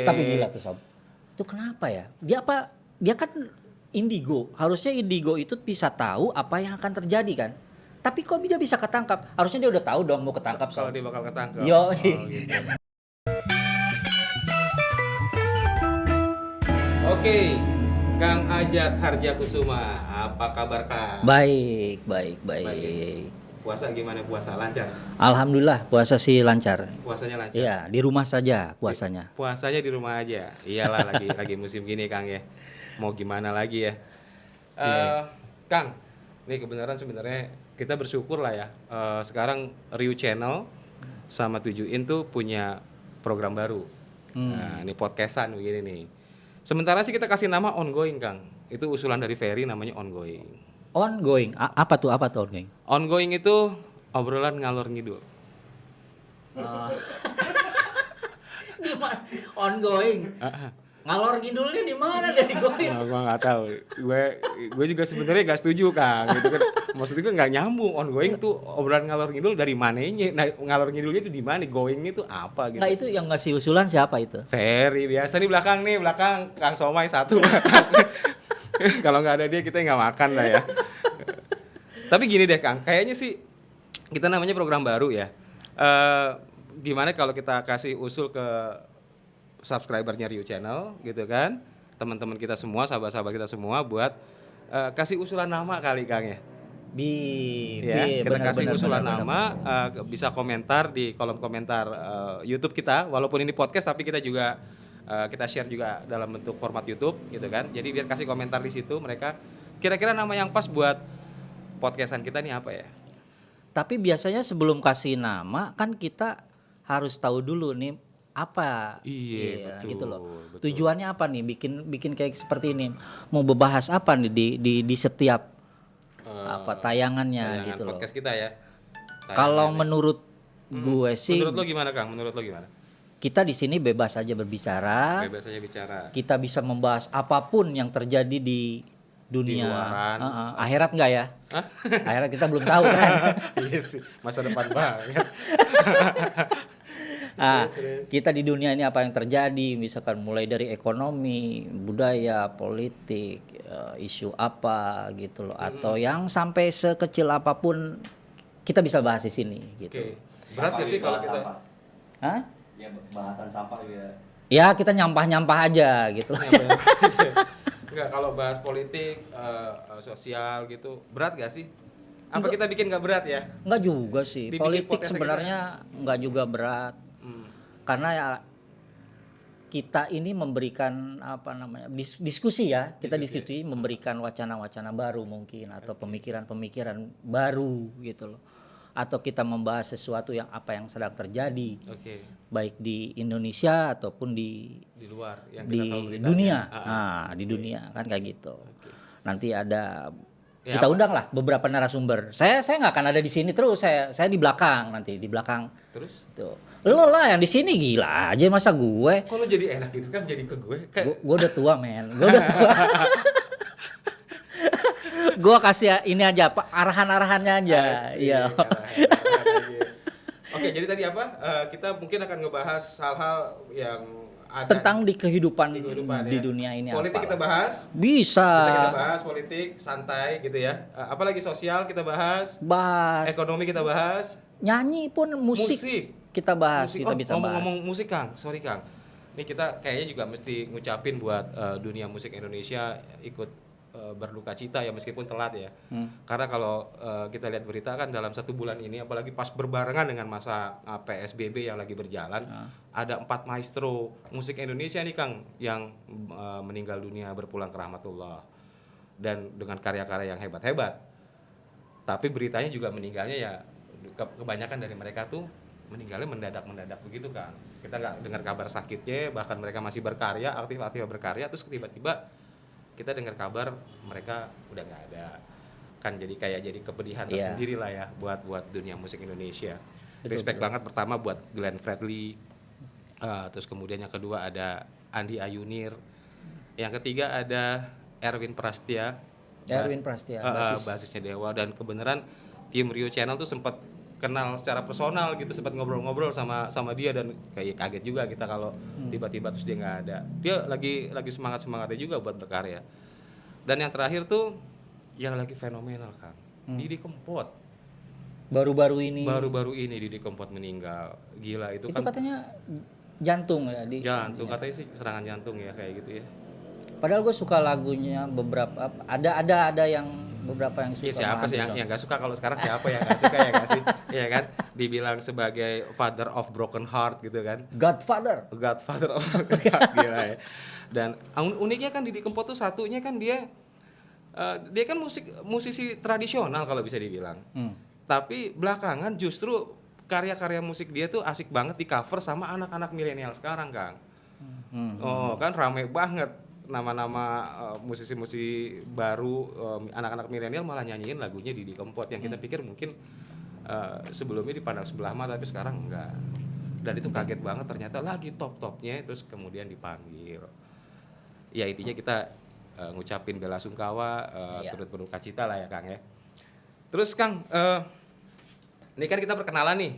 Tapi gila tuh Sob. Itu kenapa ya? Dia kan indigo. Harusnya indigo itu bisa tahu apa yang akan terjadi kan. Tapi kok dia bisa ketangkap? Harusnya dia udah tahu dong mau ketangkap Kalau Sob. dia bakal ketangkep. Yo. Gitu. Oke, Kang Ajat Harjakusuma, apa kabar Kang? Baik. Puasa gimana puasa? Lancar? Alhamdulillah puasa sih lancar. Puasanya lancar? Iya, di rumah saja puasanya. Puasanya di rumah aja. Iyalah lagi musim gini Kang ya. Mau gimana lagi ya? Kang, ini kebenaran sebenarnya kita bersyukur lah ya. Sekarang Riu Channel sama 7in tuh punya program baru. Nah, ini podcastan begini nih. Sementara sih kita kasih nama Ongoing Kang. Itu usulan dari Ferry namanya Ongoing. Ongoing. Apa tuh ongoing? Ongoing itu obrolan ngalor ngidul. Ongoing. Ngalor ngidulnya di mana dari going? Nah, gua nggak tahu. Gue juga sebenarnya gak setuju Kang. Gitu kan. Maksud gue nggak nyambung. Ongoing tuh obrolan ngalor ngidul dari mananya? Nah, ngalor ngidulnya itu di mana? Going itu apa gitu? Nggak, itu yang ngasih usulan siapa itu? Ferry biasa nih belakang Kang Somai satu. Kalau nggak ada dia kita nggak makan lah ya. Tapi gini deh Kang, kayaknya sih kita namanya program baru ya. Gimana kalau kita kasih usul ke subscribernya Rio Channel gitu kan, teman-teman kita semua, sahabat-sahabat kita semua buat kasih usulan nama kali Kang ya. Kita kasih usulan nama, bisa komentar di kolom komentar YouTube kita, walaupun ini podcast tapi kita juga kita share juga dalam bentuk format YouTube gitu kan. Jadi biar kasih komentar di situ mereka kira-kira nama yang pas buat podcastan kita nih apa ya? Tapi biasanya sebelum kasih nama kan kita harus tahu dulu nih apa. Iya, betul, gitu loh. betul. Tujuannya apa nih bikin kayak seperti ini? Mau membahas apa nih di setiap tayangannya gitu loh. Podcast kita ya. Kalau menurut gue sih, Menurut lo gimana Kang? Menurut lo gimana? kita di sini bebas aja berbicara. Bebas aja bicara. Kita bisa membahas apapun yang terjadi di dunia. Di luaran. Akhirat enggak ya? Hah? Akhirat kita belum tahu kan. Iya sih, masa depan banget. Kita di dunia ini apa yang terjadi, misalkan mulai dari ekonomi, budaya, politik, isu apa gitu loh, atau yang sampai sekecil apapun kita bisa bahas di sini gitu. Oke. Berat gak sih kalau kita? Hah? Ya bahasan sampah juga. Ya kita nyampah-nyampah aja gitu loh. Enggak, kalau bahas politik, sosial gitu, berat gak sih? Apa kita bikin gak berat ya? Enggak juga sih. Dibikin Politik podcast sebenarnya enggak juga berat. Karena ya kita ini memberikan apa namanya diskusi ya, kita diskusi memberikan wacana-wacana baru mungkin atau pemikiran-pemikiran baru gitu loh, atau kita membahas sesuatu yang apa yang sedang terjadi, baik di Indonesia ataupun di luar yang di kita tahu beritanya. dunia, di dunia kan kayak gitu. Nanti ada Ya, kita undang lah beberapa narasumber. Saya nggak akan ada di sini terus, saya di belakang nanti di belakang. Terus? Tuh. Lo lah yang di sini gila aja masa gue. Kok lo jadi enak gitu kan jadi ke gue? Gue udah tua men, gue udah tua. Gue kasih ini aja pak arahan-arahannya aja. Iya. Oke, jadi tadi apa? Kita mungkin akan ngebahas hal-hal yang ada Tentang di kehidupan di ya. dunia ini. Politik apa kita bahas. Bisa kita bahas politik santai gitu ya. Apalagi sosial kita bahas. Ekonomi kita bahas. Nyanyi pun musik. Kita bahas, kita bisa bahas. Ngomong musik Kang, sorry Kang. Ini kita kayaknya juga mesti ngucapin buat dunia musik Indonesia ikut berduka cita ya meskipun telat ya. Karena kalau kita lihat berita kan dalam 1 bulan ini apalagi pas berbarengan dengan masa PSBB yang lagi berjalan, ada 4 maestro musik Indonesia nih Kang yang meninggal dunia berpulang ke rahmatullah dan dengan karya-karya yang hebat-hebat. Tapi beritanya juga meninggalnya ya kebanyakan dari mereka tuh meninggalnya mendadak begitu kan. Kita nggak dengar kabar sakitnya, bahkan mereka masih berkarya, aktif berkarya, terus tiba-tiba kita dengar kabar mereka udah nggak ada. Kan jadi kepedihan tersendiri lah ya buat dunia musik Indonesia. Respect banget pertama buat Glenn Fredly, terus kemudian yang kedua ada Andi Ayunir, yang ketiga ada Erwin Prastia, basisnya basisnya Dewa, dan kebenaran tim Rio Channel tuh sempat kenal secara personal gitu, sempat ngobrol-ngobrol sama dia dan kayak kaget juga kita kalau tiba-tiba terus dia nggak ada. Dia lagi semangatnya juga buat berkarya. Dan yang terakhir tuh yang lagi fenomenal Kang, Didi Kempot. Baru-baru ini Didi Kempot meninggal. Gila itu itu kan katanya jantung ya jantung, katanya sih serangan jantung ya kayak gitu ya. Padahal gue suka lagunya beberapa, ada yang beberapa yang suka. Ya siapa sih Mahathir yang nggak suka, kalau sekarang siapa yang nggak suka ya nggak sih? Iya kan, dibilang sebagai father of broken heart gitu kan, Godfather. Godfather of broken heart gila ya. Dan uniknya kan Didi Kempot tuh satunya kan dia kan musisi tradisional kalau bisa dibilang. Tapi belakangan justru karya-karya musik dia tuh asik banget di cover sama anak-anak milenial sekarang Kang. Oh kan rame banget nama-nama musisi-musisi baru, anak-anak milenial malah nyanyiin lagunya Didi Kempot yang kita pikir mungkin sebelumnya dipandang sebelah mata tapi sekarang enggak. Dan itu kaget banget ternyata lagi top-topnya terus kemudian dipanggil. Ya intinya kita ngucapin bela sungkawa, turut berduka cita lah ya Kang ya. Terus Kang, ini kan kita perkenalan nih.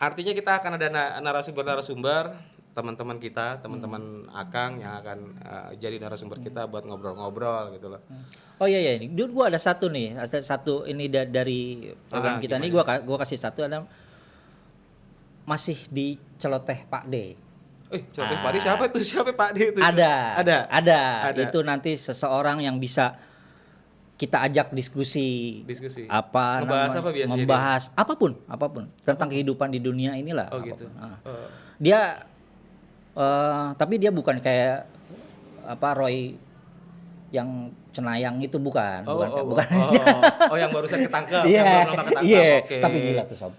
Artinya kita akan ada narasumber teman-teman kita, teman-teman Akang yang akan jadi narasumber kita buat ngobrol-ngobrol gitu loh. Oh iya ini. Dulu gua ada satu ini dari program kita nih, gua kasih satu, ada masih di celoteh Pak D. Celoteh Pak D siapa itu? Siapa Pak D itu? Ada. Itu nanti seseorang yang bisa kita ajak diskusi. Apa ngebahas apa biasanya? Membahas apapun tentang kehidupan di dunia inilah. Oh gitu. Dia tapi dia bukan kayak Roy yang cenayang itu bukan. Yang barusan ketangkep, Iya, yang belum lama ketangkep. Okay. Tapi gila tuh Sob.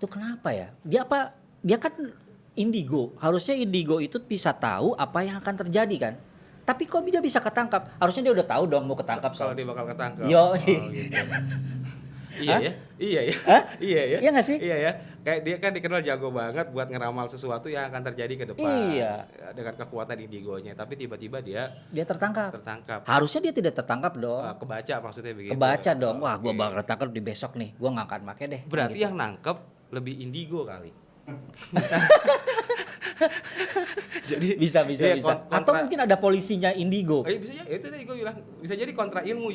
Itu kenapa ya? Dia kan indigo. Harusnya indigo itu bisa tahu apa yang akan terjadi kan. Tapi kok dia bisa ketangkap? Harusnya dia udah tahu dong mau ketangkap. Kalau dia bakal ketangkap. Gitu. Iya ya. Iya nggak sih? Iya ya. Kayak dia kan dikenal jago banget buat ngeramal sesuatu yang akan terjadi ke depan. Iya. Dengan kekuatan indigonya. Tapi tiba-tiba dia tertangkap. Harusnya dia tidak tertangkap dong. Kebaca maksudnya begitu. Kebaca dong. Wah, gua bakal ketangkap di besok nih. Gua nggak akan pakai deh. Berarti gitu. Yang nangkep lebih indigo kali. Jadi bisa. Atau mungkin ada polisinya indigo. Bisa ya, itu tadi gue bilang bisa jadi kontra ilmu,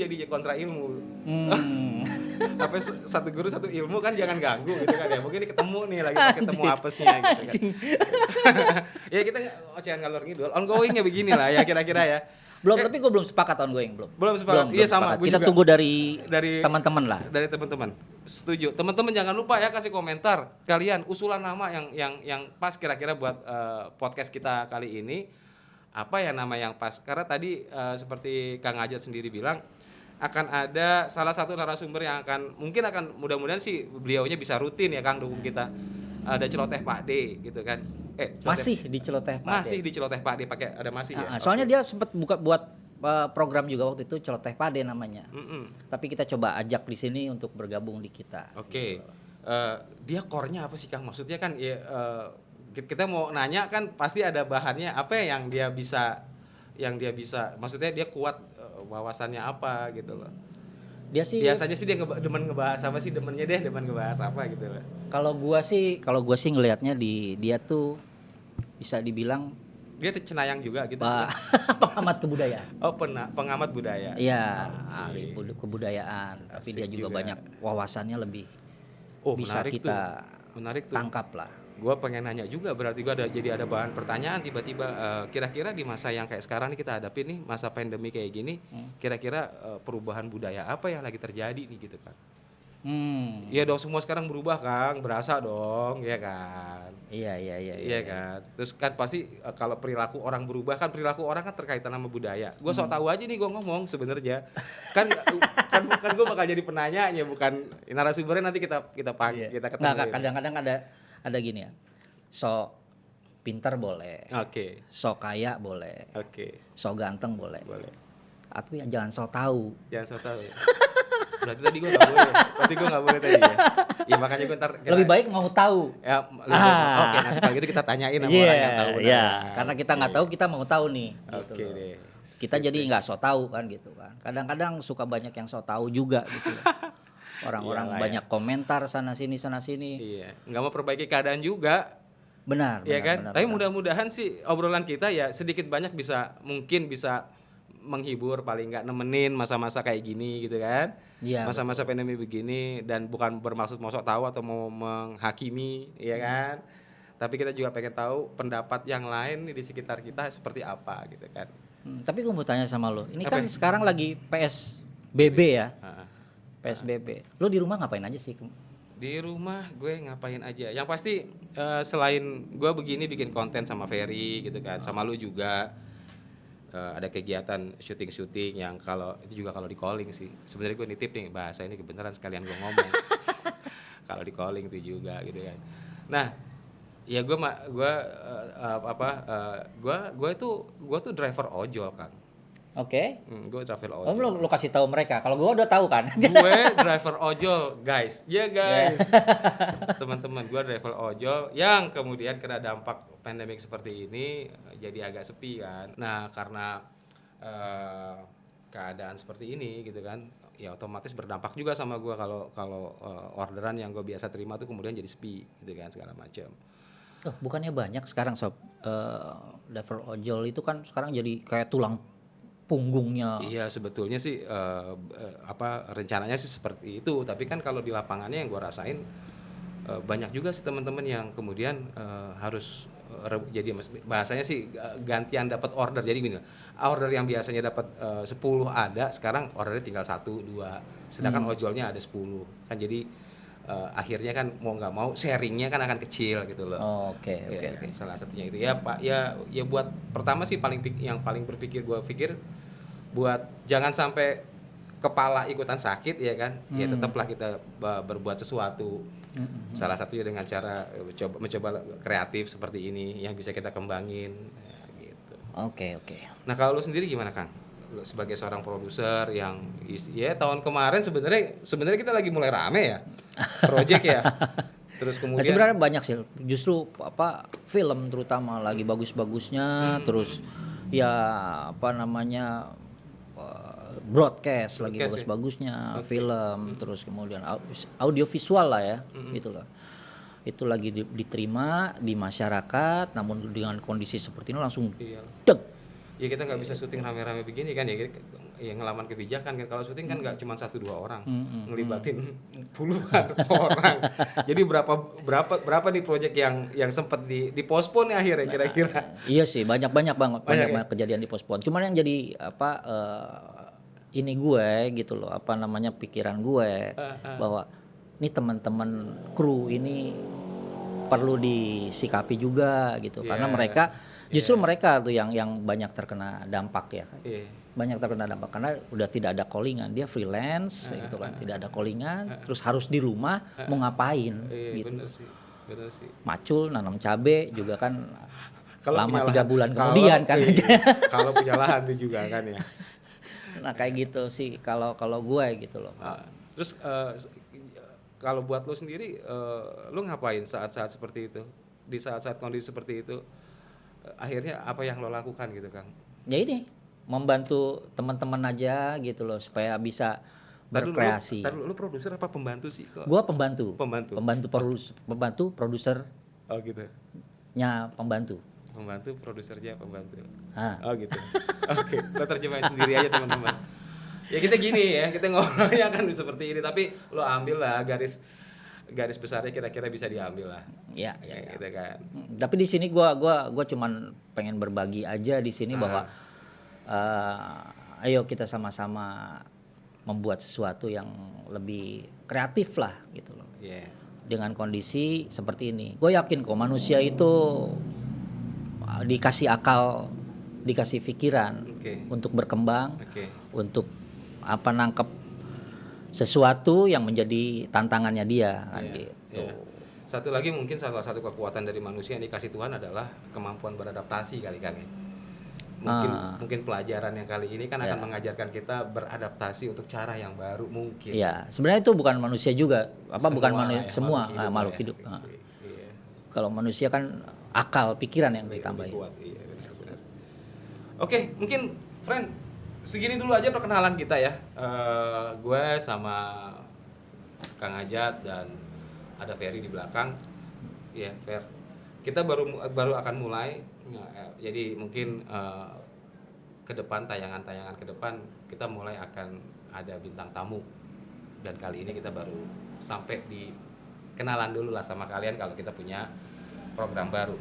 Tapi satu guru satu ilmu kan jangan ganggu gitu kan ya. Mungkin ketemu nih lagi ketemu apesnya gitu kan. Ya kita ocehan ngalor ngidul, ongoingnya begini lah ya kira-kira ya. Tapi gue belum sepakat ongoing belum sepakat. Iya sama. Kita juga tunggu dari teman-teman lah. Dari teman-teman. Setuju. Teman-teman jangan lupa ya kasih komentar kalian usulan nama yang pas kira-kira buat podcast kita kali ini. Apa ya nama yang pas? Karena tadi seperti Kang Ajat sendiri bilang akan ada salah satu narasumber yang mungkin akan mudah-mudahan sih beliaunya bisa rutin ya Kang dukung kita. Ada celoteh Pak D gitu kan. Masih di celoteh Pak D. Masih di celoteh Pak D pakai ada masih ya. Soalnya dia sempat buat program juga waktu itu celoteh Pak D namanya. Tapi kita coba ajak di sini untuk bergabung di kita. Oke. Dia core-nya apa sih Kang? Maksudnya kan ya kita mau nanya kan pasti ada bahannya apa yang dia bisa maksudnya dia kuat wawasannya apa gitu loh. Dia sih biasanya sih dia demen ngebahas apa sih, demen ngebahas apa gitu loh. Kalau gua sih ngelihatnya dia tuh bisa dibilang dia tuh cenayang juga gitu. Pengamat kebudayaan. Pengamat budaya. Iya, ahli kebudayaan, tapi dia juga banyak wawasannya lebih bisa kita tangkap lah. Gue pengen nanya juga, berarti gue ada bahan pertanyaan tiba-tiba, kira-kira di masa yang kayak sekarang nih kita hadapi nih, masa pandemi kayak gini, kira-kira perubahan budaya apa yang lagi terjadi nih gitu kan? Iya dong, semua sekarang berubah Kang, berasa dong, ya kan? Iya kan. Terus kan pasti kalau perilaku orang berubah kan, perilaku orang kan terkaitan sama budaya. Gue sok tahu aja nih gue ngomong sebenarnya. kan gue bakal jadi penanyanya, bukan narasumbernya, nanti kita panggil, kita ketemu. Nah, kadang-kadang ada gini ya. So pintar boleh. Oke. So kaya boleh. Oke. So ganteng boleh. Tapi jangan so tahu. Jangan so tahu. Berarti tadi gue nggak boleh tadi ya. Ya makanya gue ntar lebih baik mau tahu. Ya, oke, nanti kalau gitu kita tanyain sama orang yang tahu. Iya, karena kita nggak tahu, kita mau tahu nih. Oke deh. Kita jadi nggak so tahu kan gitu kan. Kadang-kadang suka banyak yang so tahu juga gitu. Orang-orang Iyalah ya. banyak komentar sana sini. Iya, nggak mau perbaiki keadaan juga. Benar, Iya kan? benar. Tapi mudah-mudahan sih obrolan kita ya sedikit banyak mungkin bisa menghibur, paling nggak nemenin masa-masa kayak gini gitu kan. Iya, Masa-masa pandemi begini, dan bukan bermaksud mosok tahu atau mau menghakimi, ya kan. Tapi kita juga pengen tahu pendapat yang lain nih di sekitar kita seperti apa gitu kan. Tapi gue mau tanya sama lo, ini Apa kan ya? sekarang lagi PSBB ya, Heeh. PSBB. Lo di rumah ngapain aja sih? Di rumah gue ngapain aja? Yang pasti selain gue begini bikin konten sama Ferry gitu kan, sama lu juga ada kegiatan syuting yang kalau itu juga kalau di calling sih. Sebenarnya gue nitip nih bahasa ini kebenaran sekalian gue ngomong. Kalau di calling itu juga gitu kan. Nah, ya gue tuh driver ojol kan. Oke. Gue driver Oh, ojol. lo kasih tahu mereka. Kalau gue udah tahu kan. Gue driver ojol, guys. Ya guys. Teman-teman, gue driver ojol yang kemudian kena dampak pandemik seperti ini, jadi agak sepi kan. Nah, karena keadaan seperti ini gitu kan, ya otomatis berdampak juga sama gue kalau orderan yang gue biasa terima tuh kemudian jadi sepi gitu kan, segala macam. Oh, bukannya banyak sekarang sob, driver ojol itu kan sekarang jadi kayak tulang punggungnya. Iya, sebetulnya sih rencananya sih seperti itu, tapi kan kalau di lapangannya yang gue rasain banyak juga sih teman-teman yang kemudian harus jadi bahasanya sih gantian dapat order. Jadi gini, order yang biasanya dapat 10 ada, sekarang ordernya tinggal 1, 2, sedangkan ojolnya ada 10 kan. Jadi akhirnya kan mau nggak mau sharingnya kan akan kecil gitu loh. Oh, oke. Salah satunya itu ya Pak, ya buat pertama sih yang paling gue pikir buat jangan sampai kepala ikutan sakit ya kan. Ya tetaplah kita berbuat sesuatu. Salah satunya dengan cara mencoba kreatif seperti ini yang bisa kita kembangin ya, gitu. Oke. Nah, kalau lu sendiri gimana, Kang? Lu sebagai seorang produser yang ya tahun kemarin sebenarnya kita lagi mulai rame ya. Project ya. Terus Nah, kemudian sebenarnya banyak sih, justru film terutama lagi bagus-bagusnya, terus ya broadcast lagi ya? bagus-bagusnya, film, terus kemudian audiovisual lah ya, gitu loh. Itu lagi diterima di masyarakat, namun dengan kondisi seperti ini langsung iya. deg. Ya kita nggak bisa syuting rame-rame begini kan ya, ya ngelawan kebijakan kan. Kalau syuting kan nggak cuma 1-2 orang, ngelibatin puluhan orang. Jadi berapa nih project yang sempat dipospon ya akhirnya kira-kira? Iya sih, banyak banget ya? kejadian di pospon. Cuman yang jadi ini gue gitu loh, pikiran gue bahwa ini teman-teman kru ini perlu disikapi juga gitu, karena mereka justru mereka tuh yang banyak terkena dampak ya. Banyak terkena dampak karena udah tidak ada callingan, dia freelance gitu kan, tidak ada callingan, terus harus di rumah mau ngapain gitu. Bener sih. Macul nanam cabe juga kan Kalau lama punya 3 bulan kalau- kemudian kan. Kalau punya lahan tuh juga kan ya. Nah kayak gitu sih kalau gue gitu loh. Terus kalau buat lo sendiri, lo ngapain saat-saat seperti itu? Di saat-saat kondisi seperti itu, akhirnya apa yang lo lakukan gitu, Kang? Ya ini membantu teman-teman aja gitu loh supaya bisa berkreasi. Tadi lu produser apa pembantu sih kok? Gua pembantu. Pembantu. Pembantu produsernya Oh gitu. pembantu. Pembantu produsernya pembantu. Ah. Oh gitu. Oke, lo terjemahin sendiri aja teman-teman. Ya kita gini ya, kita ngobrolnya kan seperti ini, tapi lo ambil lah garis besarnya kira-kira bisa diambil lah. Ya. Gitu kan. Tapi di sini gua cuman pengen berbagi aja di sini bahwa ayo kita sama-sama membuat sesuatu yang lebih kreatif lah gitu loh. Yeah. Dengan kondisi seperti ini, gue yakin kok manusia itu dikasih akal, dikasih pikiran untuk berkembang, untuk nangkep sesuatu yang menjadi tantangannya dia kan gitu. Satu lagi mungkin salah satu kekuatan dari manusia yang dikasih Tuhan adalah kemampuan beradaptasi kali kan ya. Mungkin pelajaran yang kali ini kan akan mengajarkan kita beradaptasi untuk cara yang baru mungkin. Iya, sebenarnya itu bukan manusia juga, bukan manusia, semua makhluk hidup. Iya. Kalau manusia kan akal, pikiran yang ditambahin. Iya, benar. Oke, mungkin friend segini dulu aja perkenalan kita ya. Gue sama Kang Ajat dan ada Ferry di belakang. Ya, Fer. Kita baru akan mulai. Jadi mungkin ke depan tayangan-tayangan ke depan kita mulai akan ada bintang tamu. Dan kali ini kita baru sampai di kenalan dulu lah sama kalian kalau kita punya program baru.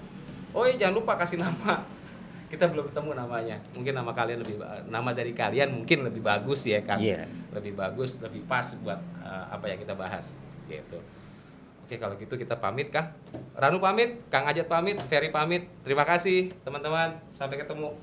Oh iya, jangan lupa kasih nama. Kita belum ketemu namanya. Mungkin nama dari kalian mungkin lebih bagus ya kan. Iya. Lebih bagus, lebih pas buat apa yang kita bahas gitu. Oke, kalau gitu kita pamit Kang. Ranu pamit, Kang Ajat pamit, Ferry pamit. Terima kasih teman-teman. Sampai ketemu.